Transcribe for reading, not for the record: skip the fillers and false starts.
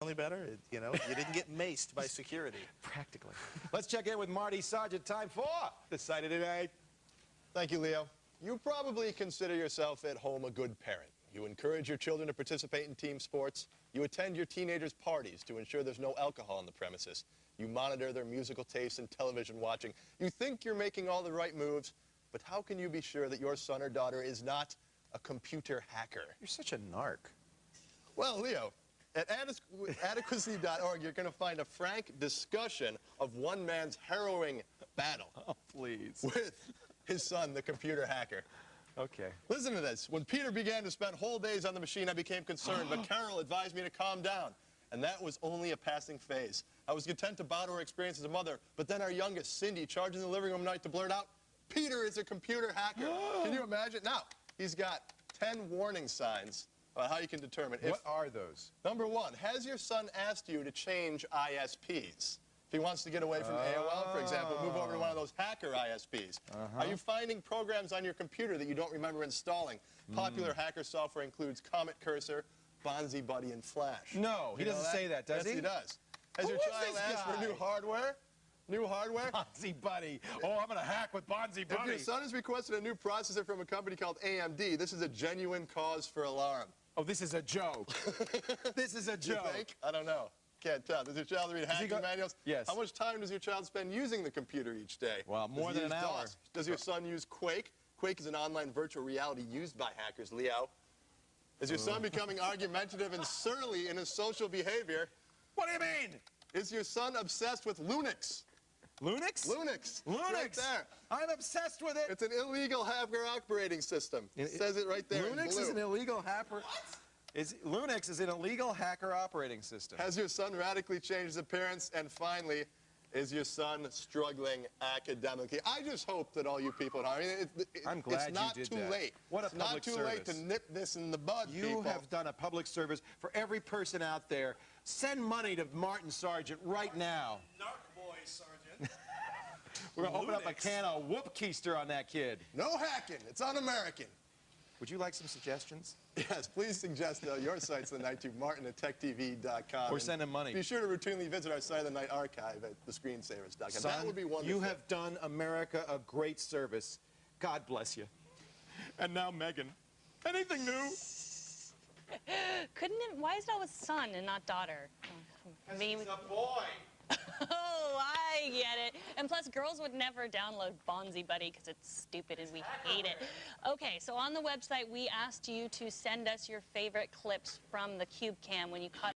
Only better, you know, you didn't get maced by security. Practically. Let's check in with Marty Sargent. Time for the Sight of the Night. Thank you, Leo. You probably consider yourself at home a good parent. You encourage your children to participate in team sports. You attend your teenagers' parties to ensure there's no alcohol on the premises. You monitor their musical tastes and television watching. You think you're making all the right moves, but how can you be sure that your son or daughter is not a computer hacker? You're such a narc. Well, Leo, at adequacy.org, you're going to find a frank discussion of one man's harrowing battle. Oh, please. With his son, the computer hacker. Okay. Listen to this. When Peter began to spend whole days on the machine, I became concerned, but Carol advised me to calm down. And that was only a passing phase. I was content to bow to her experience as a mother, but then our youngest, Cindy, charged in the living room night to blurt out, "Peter is a computer hacker." Can you imagine? Now, he's got 10 warning signs about how you can determine if... What are those? Number one, has your son asked you to change ISPs? If he wants to get away from AOL, for example, move over to one of those hacker ISPs. Are you finding programs on your computer that you don't remember installing? Popular hacker software includes Comet Cursor, Bonzi Buddy, and Flash. No, he doesn't say that, does he? Yes, he does. Has Who your is child this asked for guy? new hardware? New hardware? Bonzi Buddy. Oh, I'm going to hack with Bonzi If Buddy. your son has requested a new processor from a company called AMD, this is a genuine cause for alarm. Oh, this is a joke. This is a You joke. think? I don't know. Can't tell. Does your child read hacking manuals? Yes. How much time does your child spend using the computer each day? Well, more Does he than an use hour. DOS? Does your son use Quake? Quake is an online virtual reality used by hackers, Leo. Is your son becoming argumentative and surly in his social behavior? What do you mean? Is your son obsessed with Linux? Lunix? Linux. Linux. Right there. I'm obsessed with it. It's an illegal hacker operating system. It says it right there in Linux blue. is an illegal hacker. Linux is an illegal hacker operating system. Has your son radically changed his appearance? And finally, is your son struggling academically? I just hope that all you people at home, I'm glad it's not you did too that. late. What a it's not public too late to service. nip this in the bud, You people. have done a public service for every person out there. Send money to Martin Sargent right now. Narc boy, Sergeant. We're going to open up a Lunix. can of whoop keister on that kid. No hacking. It's un-American. Would you like some suggestions? Yes, please suggest your sites of the night to Martin at techtv.com. Or send him money. Be sure to routinely visit our site of the night archive at thescreensavers.com. Son, That would be wonderful. you have done America a great service. God bless you. And now Megan. Anything new? Couldn't it? Why is it always son and not daughter? Maybe. It's a boy. Oh, I get it. And plus, girls would never download Bonzi Buddy because it's stupid and we hate it. Okay, so on the website, we asked you to send us your favorite clips from the Cube Cam when you caught